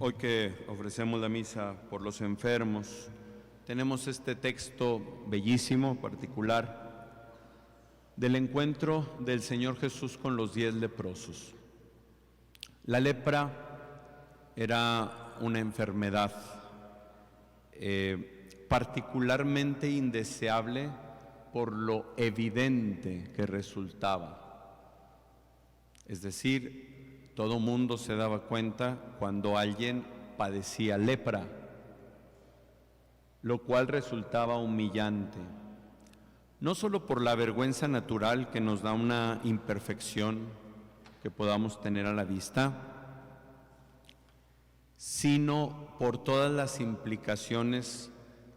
Hoy que ofrecemos la misa por los enfermos, tenemos este texto bellísimo, particular, del encuentro del Señor Jesús con los 10 leprosos. La lepra era una enfermedad particularmente indeseable por lo evidente que resultaba. Es decir, todo mundo se daba cuenta cuando alguien padecía lepra, lo cual resultaba humillante, no solo por la vergüenza natural que nos da una imperfección que podamos tener a la vista, sino por todas las implicaciones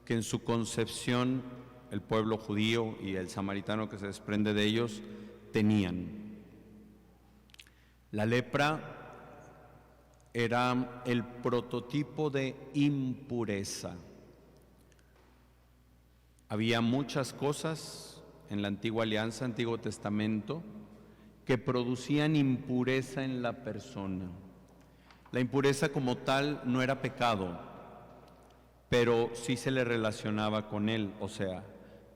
que en su concepción el pueblo judío y el samaritano que se desprende de ellos tenían. La lepra era el prototipo de impureza. Había muchas cosas en la antigua alianza, Antiguo Testamento, que producían impureza en la persona. La impureza como tal no era pecado, pero sí se le relacionaba con él. O sea,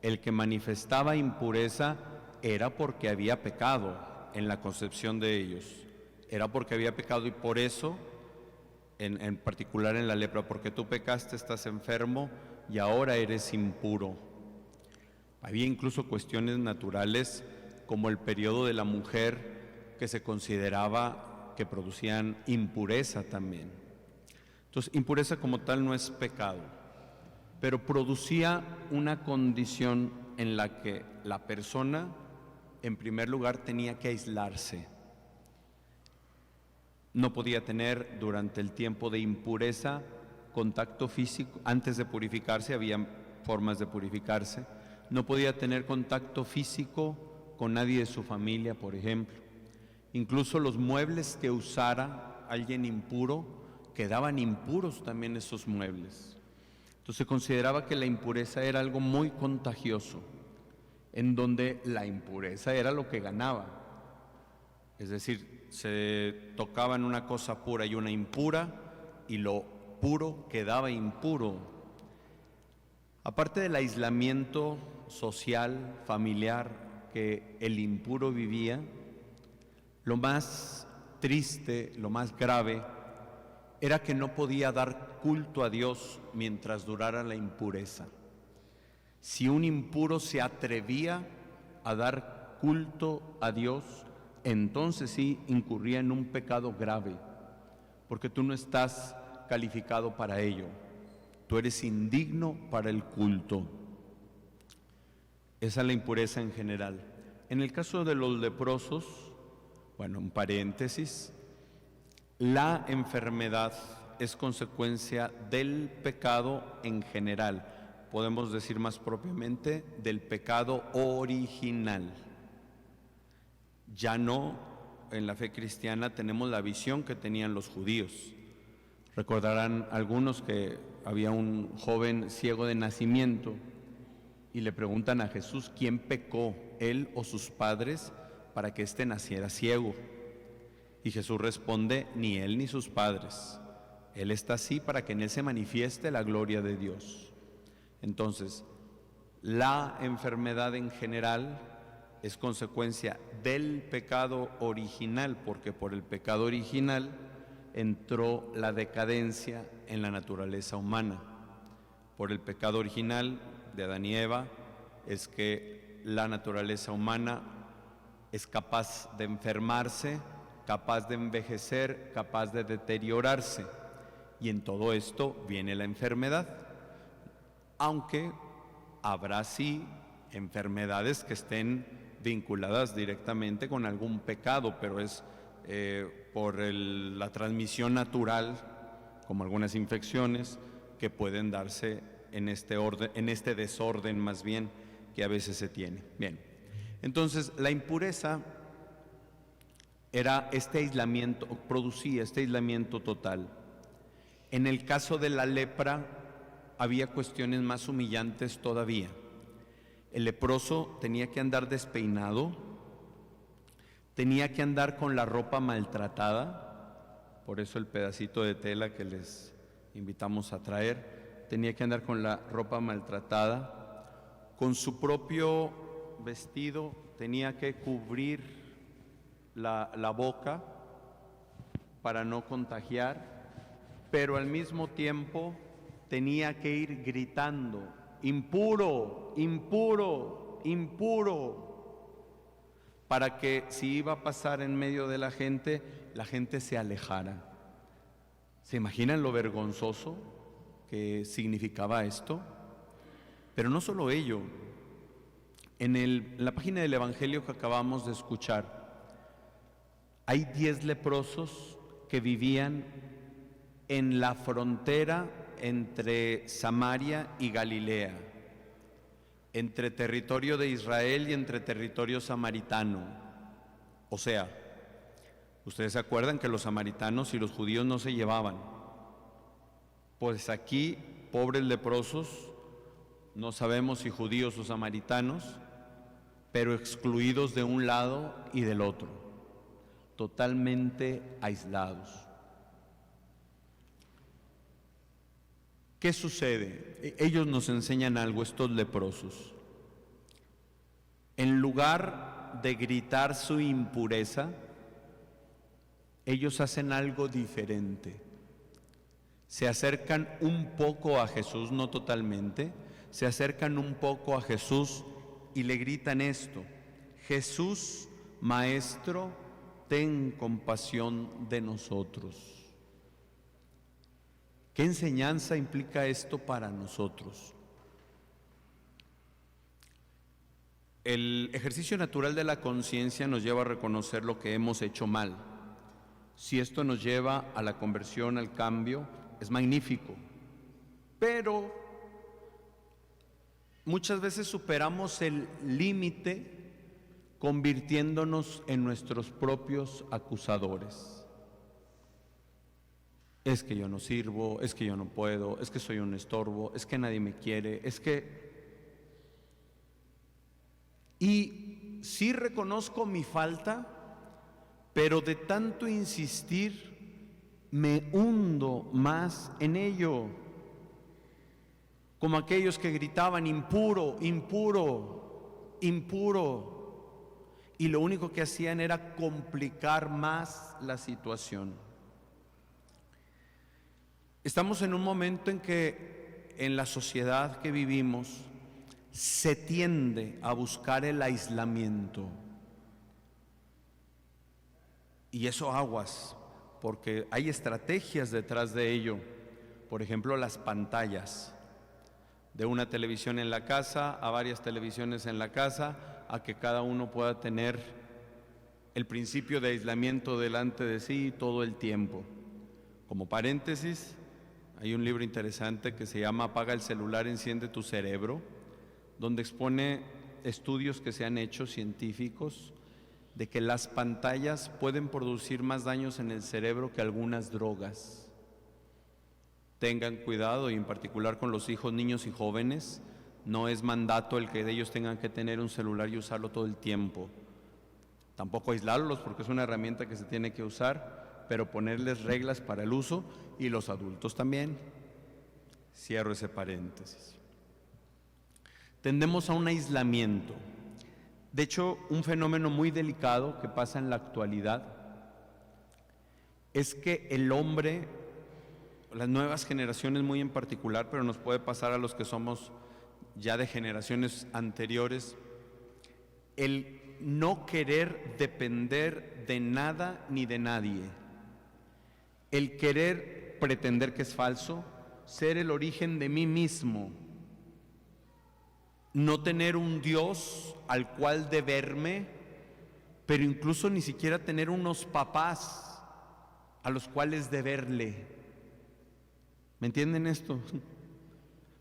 el que manifestaba impureza era porque había pecado en la concepción de ellos. Era porque había pecado y por eso, en particular en la lepra, porque tú pecaste, estás enfermo y ahora eres impuro. Había incluso cuestiones naturales como el periodo de la mujer que se consideraba que producían impureza también. Entonces, impureza como tal no es pecado, pero producía una condición en la que la persona, en primer lugar, tenía que aislarse. No podía tener durante el tiempo de impureza contacto físico. Antes de purificarse, había formas de purificarse. No podía tener contacto físico con nadie de su familia, por ejemplo. Incluso los muebles que usara alguien impuro, quedaban impuros también esos muebles. Entonces se consideraba que la impureza era algo muy contagioso, en donde la impureza era lo que ganaba. Es decir, se tocaban una cosa pura y una impura, y lo puro quedaba impuro. Aparte del aislamiento social, familiar que el impuro vivía, lo más triste, lo más grave, era que no podía dar culto a Dios mientras durara la impureza. Si un impuro se atrevía a dar culto a Dios, entonces sí incurría en un pecado grave, porque tú no estás calificado para ello. Tú eres indigno para el culto. Esa es la impureza en general. En el caso de los leprosos, bueno, en paréntesis, la enfermedad es consecuencia del pecado en general. Podemos decir más propiamente del pecado original. Ya no en la fe cristiana tenemos la visión que tenían los judíos. Recordarán algunos que había un joven ciego de nacimiento y le preguntan a Jesús quién pecó, él o sus padres, para que éste naciera ciego. Y Jesús responde, ni él ni sus padres. Él está así para que en él se manifieste la gloria de Dios. Entonces, la enfermedad en general es consecuencia del pecado original, porque por el pecado original entró la decadencia en la naturaleza humana. Por el pecado original de Adán y Eva es que la naturaleza humana es capaz de enfermarse, capaz de envejecer, capaz de deteriorarse, y en todo esto viene la enfermedad. Aunque habrá sí enfermedades que estén vinculadas directamente con algún pecado, pero es por la transmisión natural, como algunas infecciones que pueden darse en este desorden más bien que a veces se tiene. Bien, entonces la impureza era este aislamiento, producía este aislamiento total. En el caso de la lepra había cuestiones más humillantes todavía. El leproso tenía que andar despeinado, tenía que andar con la ropa maltratada, por eso el pedacito de tela que les invitamos a traer. Tenía que andar con la ropa maltratada, con su propio vestido, tenía que cubrir la boca para no contagiar, pero al mismo tiempo tenía que ir gritando: impuro, impuro, impuro, para que si iba a pasar en medio de la gente se alejara. ¿Se imaginan lo vergonzoso que significaba esto? Pero no solo ello. En la página del Evangelio que acabamos de escuchar, hay 10 leprosos que vivían en la frontera entre Samaria y Galilea, entre territorio de Israel y entre territorio samaritano. O sea, ustedes se acuerdan que los samaritanos y los judíos no se llevaban. Pues aquí, pobres leprosos, no sabemos si judíos o samaritanos, pero excluidos de un lado y del otro, totalmente aislados. ¿Qué sucede? Ellos nos enseñan algo, estos leprosos. En lugar de gritar su impureza, ellos hacen algo diferente. Se acercan un poco a Jesús, no totalmente, se acercan un poco a Jesús y le gritan esto: Jesús, Maestro, ten compasión de nosotros. ¿Qué enseñanza implica esto para nosotros? El ejercicio natural de la conciencia nos lleva a reconocer lo que hemos hecho mal. Si esto nos lleva a la conversión, al cambio, es magnífico. Pero muchas veces superamos el límite convirtiéndonos en nuestros propios acusadores. Es que yo no sirvo, es que yo no puedo, es que soy un estorbo, es que nadie me quiere, es que... Y sí reconozco mi falta, pero de tanto insistir me hundo más en ello, como aquellos que gritaban: impuro, impuro, impuro, y lo único que hacían era complicar más la situación. Estamos en un momento en que en la sociedad que vivimos se tiende a buscar el aislamiento. Y eso aguas, porque hay estrategias detrás de ello. Por ejemplo, las pantallas. De una televisión en la casa a varias televisiones en la casa, a que cada uno pueda tener el principio de aislamiento delante de sí todo el tiempo. Como paréntesis, hay un libro interesante que se llama Apaga el celular, enciende tu cerebro, donde expone estudios que se han hecho científicos de que las pantallas pueden producir más daños en el cerebro que algunas drogas. Tengan cuidado, y en particular con los hijos, niños y jóvenes, no es mandato el que ellos tengan que tener un celular y usarlo todo el tiempo. Tampoco aislarlos, porque es una herramienta que se tiene que usar, pero ponerles reglas para el uso, y los adultos también. Cierro ese paréntesis. Tendemos a un aislamiento. De hecho, un fenómeno muy delicado que pasa en la actualidad es que el hombre, las nuevas generaciones muy en particular, pero nos puede pasar a los que somos ya de generaciones anteriores, el no querer depender de nada ni de nadie, el querer pretender que es falso, ser el origen de mí mismo, no tener un Dios al cual deberme, pero incluso ni siquiera tener unos papás a los cuales deberle. ¿Me entienden esto?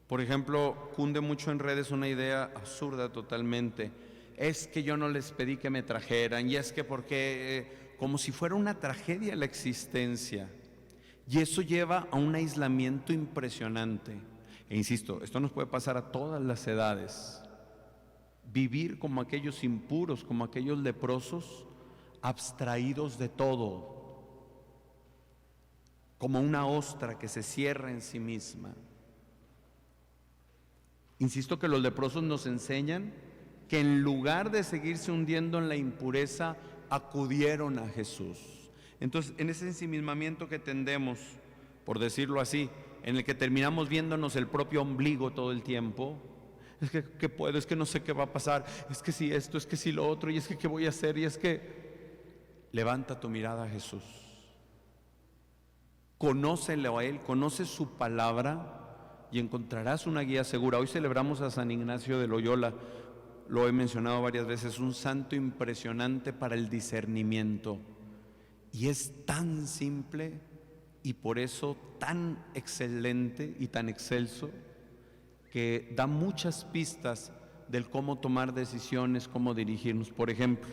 Por ejemplo, cunde mucho en redes una idea absurda totalmente: es que yo no les pedí que me trajeran, y es que porque, como si fuera una tragedia la existencia. Y eso lleva a un aislamiento impresionante. E insisto, esto nos puede pasar a todas las edades. Vivir como aquellos impuros, como aquellos leprosos, abstraídos de todo. como una ostra que se cierra en sí misma. Insisto que los leprosos nos enseñan que en lugar de seguirse hundiendo en la impureza, acudieron a Jesús. Entonces, en ese ensimismamiento que tendemos, por decirlo así, en el que terminamos viéndonos el propio ombligo todo el tiempo, es que ¿qué puedo? Es que no sé qué va a pasar, es que si esto, es que si lo otro, y es que ¿qué voy a hacer? Y es que levanta tu mirada a Jesús. Conócelo a Él, conoce su palabra y encontrarás una guía segura. Hoy celebramos a San Ignacio de Loyola, lo he mencionado varias veces, un santo impresionante para el discernimiento. Y es tan simple y por eso tan excelente y tan excelso, que da muchas pistas del cómo tomar decisiones, cómo dirigirnos. Por ejemplo,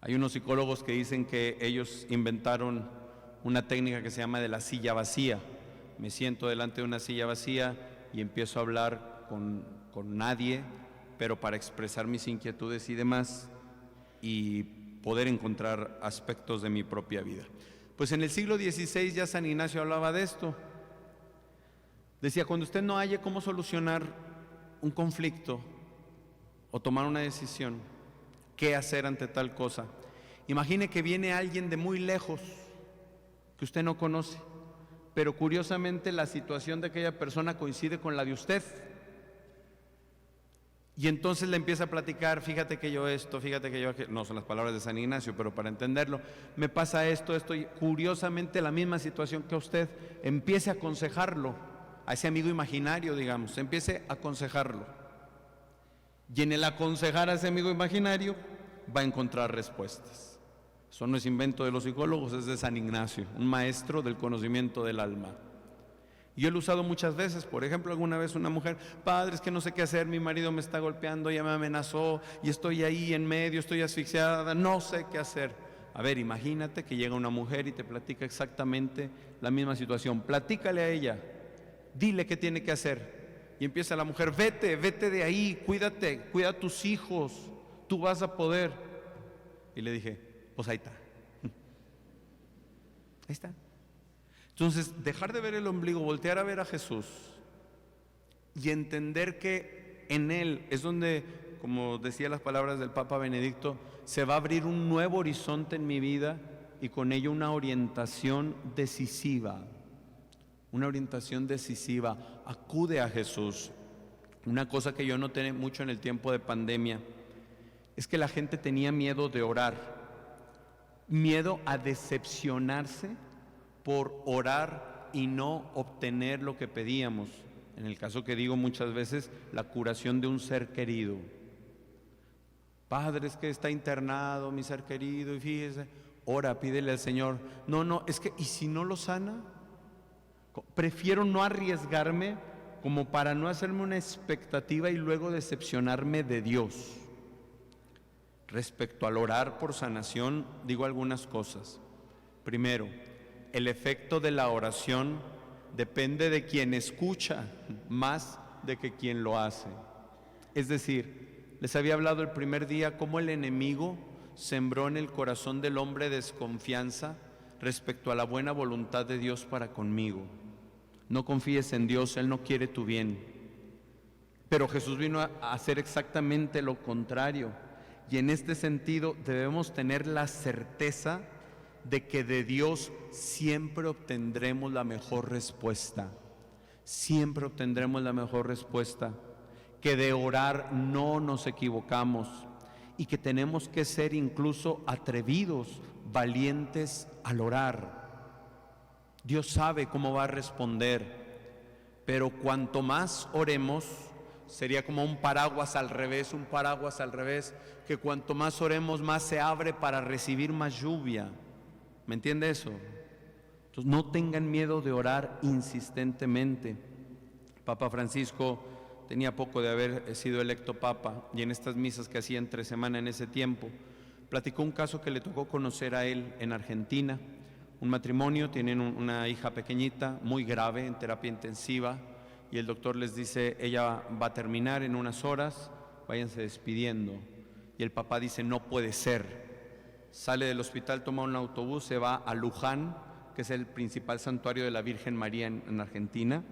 hay unos psicólogos que dicen que ellos inventaron una técnica que se llama de la silla vacía. Me siento delante de una silla vacía y empiezo a hablar con nadie, pero para expresar mis inquietudes y demás, y poder encontrar aspectos de mi propia vida. Pues en el siglo XVI ya San Ignacio hablaba de esto. Decía, cuando usted no halle cómo solucionar un conflicto o tomar una decisión, qué hacer ante tal cosa, imagine que viene alguien de muy lejos que usted no conoce, pero curiosamente la situación de aquella persona coincide con la de usted. Y entonces le empieza a platicar, fíjate que yo esto, fíjate que yo aquello. No son las palabras de San Ignacio, pero para entenderlo, me pasa esto, y curiosamente la misma situación que usted, empiece a aconsejarlo, a ese amigo imaginario, digamos, empiece a aconsejarlo. Y en el aconsejar a ese amigo imaginario va a encontrar respuestas. Eso no es invento de los psicólogos, es de San Ignacio, un maestro del conocimiento del alma. Y yo lo he usado muchas veces. Por ejemplo, alguna vez una mujer, padre, es que no sé qué hacer, mi marido me está golpeando, ya me amenazó y estoy ahí en medio, estoy asfixiada, no sé qué hacer. A ver, imagínate que llega una mujer y te platica exactamente la misma situación. Platícale a ella, dile qué tiene que hacer. Y empieza la mujer, vete de ahí, cuídate, cuida a tus hijos, tú vas a poder. Y le dije, pues ahí está. Ahí está. Entonces, dejar de ver el ombligo, voltear a ver a Jesús y entender que en Él es donde, como decía las palabras del Papa Benedicto, se va a abrir un nuevo horizonte en mi vida y con ello una orientación decisiva. Una orientación decisiva. Acude a Jesús. Una cosa que yo noté mucho en el tiempo de pandemia es que la gente tenía miedo de orar, miedo a decepcionarse por orar y no obtener lo que pedíamos. En el caso que digo muchas veces, la curación de un ser querido. Padre, es que está internado mi ser querido y fíjese, ora, pídele al Señor. No, es que, ¿y si no lo sana? Prefiero no arriesgarme como para no hacerme una expectativa y luego decepcionarme de Dios. Respecto al orar por sanación, digo algunas cosas. Primero, el efecto de la oración depende de quien escucha más de que quien lo hace. Es decir, les había hablado el primer día cómo el enemigo sembró en el corazón del hombre desconfianza respecto a la buena voluntad de Dios para conmigo. No confíes en Dios, Él no quiere tu bien. Pero Jesús vino a hacer exactamente lo contrario. Y en este sentido debemos tener la certeza de que de Dios siempre obtendremos la mejor respuesta. Siempre obtendremos la mejor respuesta. Que de orar no nos equivocamos y que tenemos que ser incluso atrevidos, valientes al orar. Dios sabe cómo va a responder, pero cuanto más oremos, sería como un paraguas al revés, que cuanto más oremos, más se abre para recibir más lluvia. ¿Me entiende eso? Entonces no tengan miedo de orar insistentemente. Papa Francisco tenía poco de haber sido electo papa y en estas misas que hacía entre semana en ese tiempo, platicó un caso que le tocó conocer a él en Argentina. Un matrimonio, tienen una hija pequeñita, muy grave, en terapia intensiva, y el doctor les dice, ella va a terminar en unas horas, váyanse despidiendo. Y el papá dice, no puede ser. Sale del hospital, toma un autobús, se va a Luján, que es el principal santuario de la Virgen María en Argentina.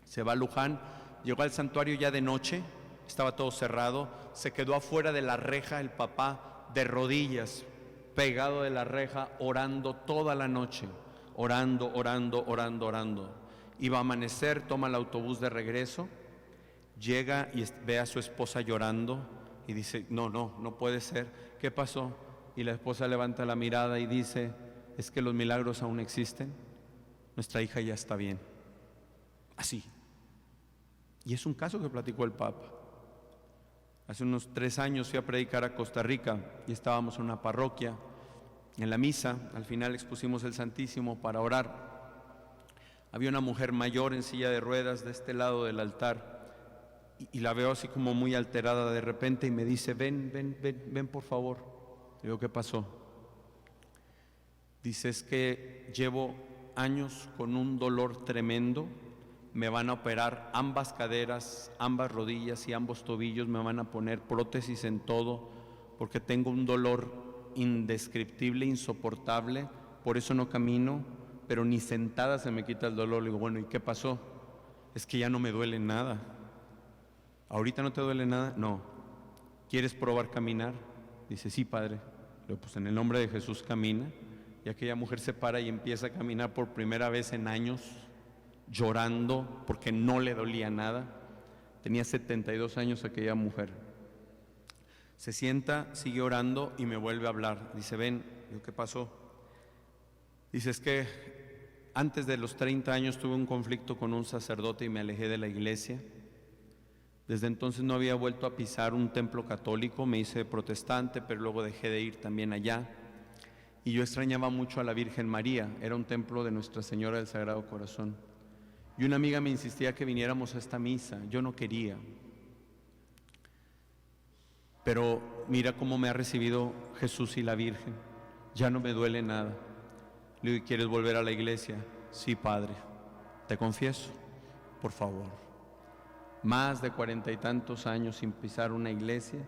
Se va a Luján, llegó al santuario ya de noche, estaba todo cerrado, se quedó afuera de la reja el papá de rodillas, pegado de la reja, orando toda la noche, orando. Iba a amanecer, toma el autobús de regreso, llega y ve a su esposa llorando y dice, no puede ser, ¿qué pasó? Y la esposa levanta la mirada y dice, es que los milagros aún existen, nuestra hija ya está bien, así. Y es un caso que platicó el Papa. Hace unos 3 años fui a predicar a Costa Rica y estábamos en una parroquia. En la misa, al final expusimos el Santísimo para orar. Había una mujer mayor en silla de ruedas de este lado del altar y la veo así como muy alterada de repente y me dice, ven por favor. Le digo, ¿qué pasó? Dice, es que llevo años con un dolor tremendo. Me van a operar ambas caderas, ambas rodillas y ambos tobillos, me van a poner prótesis en todo, porque tengo un dolor indescriptible, insoportable, por eso no camino, pero ni sentada se me quita el dolor. Le digo, bueno, ¿y qué pasó? Es que ya no me duele nada. ¿Ahorita no te duele nada? No. ¿Quieres probar caminar? Dice, sí, padre. Le digo, pues en el nombre de Jesús camina. Y aquella mujer se para y empieza a caminar por primera vez en años, llorando porque no le dolía nada. Tenía 72 años aquella mujer. Se sienta, sigue orando y me vuelve a hablar. Dice, ven, digo, ¿qué pasó? Dice, es que antes de los 30 años tuve un conflicto con un sacerdote y me alejé de la iglesia. Desde entonces no había vuelto a pisar un templo católico, me hice protestante, pero luego dejé de ir también allá. Y yo extrañaba mucho a la Virgen María, era un templo de Nuestra Señora del Sagrado Corazón. Y una amiga me insistía que viniéramos a esta misa, yo no quería. Pero mira cómo me ha recibido Jesús y la Virgen, ya no me duele nada. Le digo, ¿quieres volver a la iglesia? Sí, padre, te confieso, por favor. Más de 40 y tantos años sin pisar una iglesia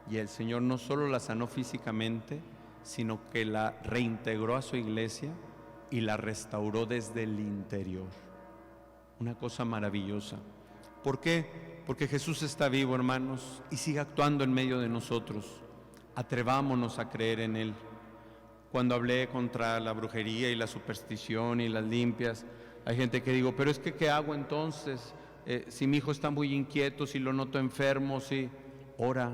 y el Señor no solo la sanó físicamente, sino que la reintegró a su iglesia y la restauró desde el interior. Una cosa maravillosa. ¿Por qué? Porque Jesús está vivo, hermanos, y sigue actuando en medio de nosotros. Atrevámonos a creer en Él. Cuando hablé contra la brujería y la superstición y las limpias, hay gente que digo, pero es que ¿qué hago entonces? Si mi hijo está muy inquieto, si lo noto enfermo, si ora.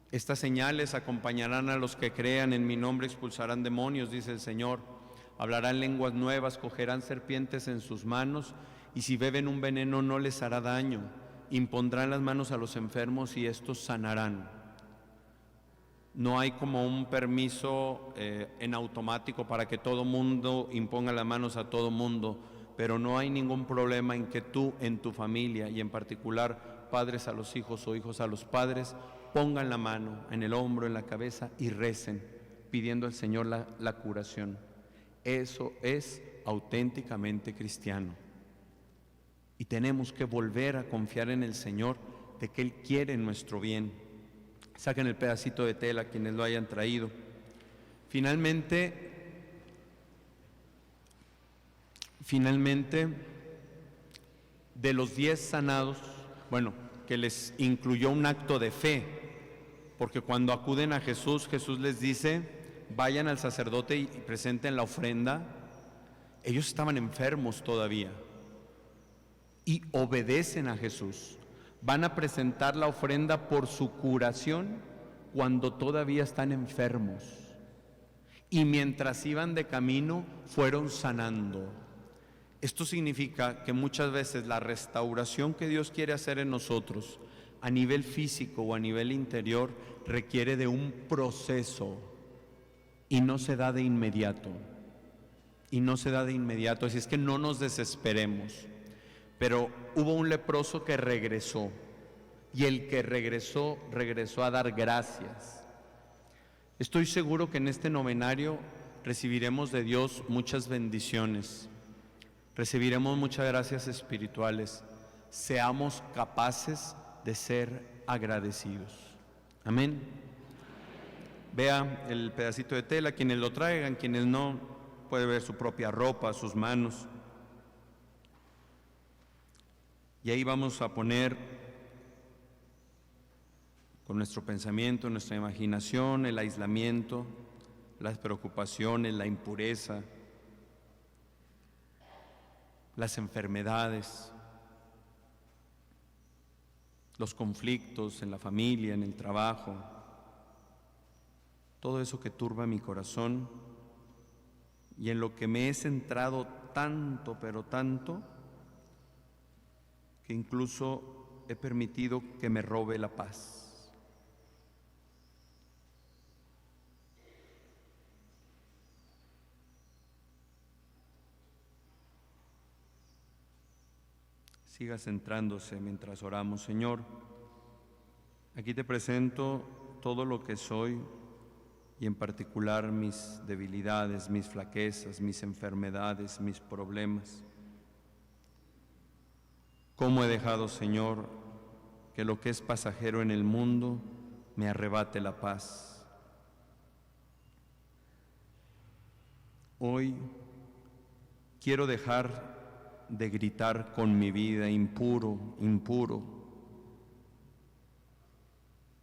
Estas señales acompañarán a los que crean en mi nombre, expulsarán demonios, dice el Señor. Hablarán lenguas nuevas, cogerán serpientes en sus manos y si beben un veneno no les hará daño. Impondrán las manos a los enfermos y estos sanarán. No hay como un permiso en automático para que todo mundo imponga las manos a todo mundo, pero no hay ningún problema en que tú en tu familia y en particular padres a los hijos o hijos a los padres pongan la mano en el hombro, en la cabeza y recen pidiendo al Señor la curación. Eso es auténticamente cristiano. Y tenemos que volver a confiar en el Señor de que Él quiere nuestro bien. Saquen el pedacito de tela quienes lo hayan traído. Finalmente, de los 10 sanados, que les incluyó un acto de fe, porque cuando acuden a Jesús, Jesús les dice, vayan al sacerdote y presenten la ofrenda. Ellos estaban enfermos todavía y obedecen a Jesús. Van a presentar la ofrenda por su curación cuando todavía están enfermos. Y mientras iban de camino, fueron sanando. Esto significa que muchas veces la restauración que Dios quiere hacer en nosotros, a nivel físico o a nivel interior, requiere de un proceso y no se da de inmediato. Así es que no nos desesperemos. Pero hubo un leproso que regresó, y el que regresó a dar gracias. Estoy seguro que en este novenario recibiremos de Dios muchas bendiciones, recibiremos muchas gracias espirituales. Seamos capaces de ser agradecidos. Amén. Vea el pedacito de tela, quienes lo traigan, quienes no, puede ver su propia ropa, sus manos. Y ahí vamos a poner con nuestro pensamiento, nuestra imaginación, el aislamiento, las preocupaciones, la impureza, las enfermedades, los conflictos en la familia, en el trabajo, todo eso que turba mi corazón y en lo que me he centrado tanto, pero tanto, que incluso he permitido que me robe la paz. Siga centrándose mientras oramos. Señor, aquí te presento todo lo que soy y en particular mis debilidades, mis flaquezas, mis enfermedades, mis problemas. ¿Cómo he dejado, Señor, que lo que es pasajero en el mundo me arrebate la paz? Hoy quiero dejar de gritar con mi vida, impuro, impuro,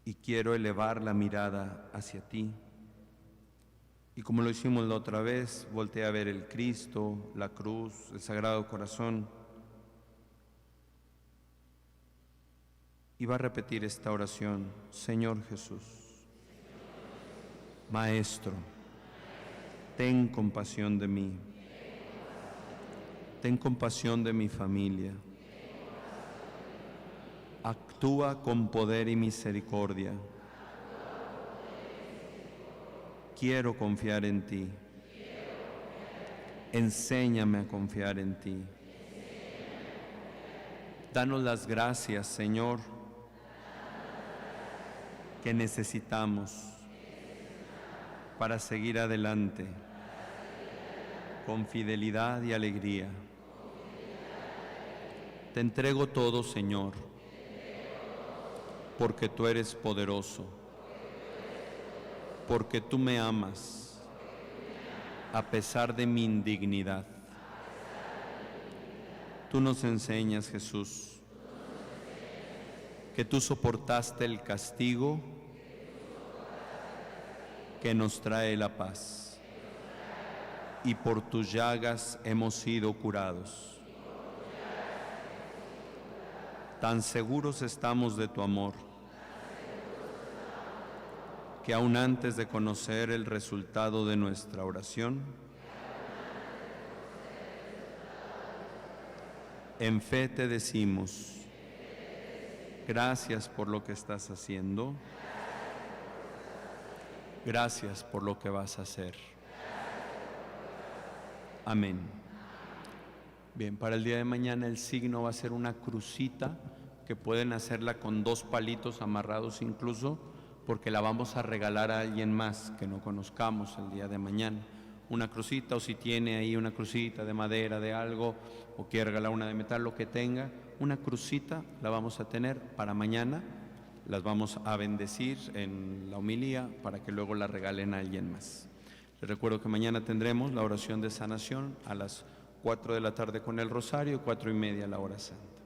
y quiero elevar la mirada hacia ti. Y como lo hicimos la otra vez, volteé a ver el Cristo, la cruz, el Sagrado Corazón, y va a repetir esta oración: Señor Jesús, Maestro, ten compasión de mí. Ten compasión de mi familia. Actúa con poder y misericordia. Quiero confiar en ti. Enséñame a confiar en ti. Danos las gracias, Señor, que necesitamos para seguir adelante con fidelidad y alegría. Te entrego todo, Señor, porque tú eres poderoso, porque tú me amas a pesar de mi indignidad. Tú nos enseñas, Jesús, que tú soportaste el castigo que nos trae la paz, y por tus llagas hemos sido curados. Tan seguros estamos de tu amor, que aún antes de conocer el resultado de nuestra oración, en fe te decimos: gracias por lo que estás haciendo, gracias por lo que vas a hacer. Amén. Bien, para el día de mañana el signo va a ser una crucita, que pueden hacerla con 2 palitos amarrados incluso, porque la vamos a regalar a alguien más que no conozcamos el día de mañana. Una crucita, o si tiene ahí una crucita de madera, de algo, o quiere regalar una de metal, lo que tenga, una crucita la vamos a tener para mañana. Las vamos a bendecir en la homilía para que luego la regalen a alguien más. Les recuerdo que mañana tendremos la oración de sanación a las 4 de la tarde con el rosario, 4:30 la hora santa.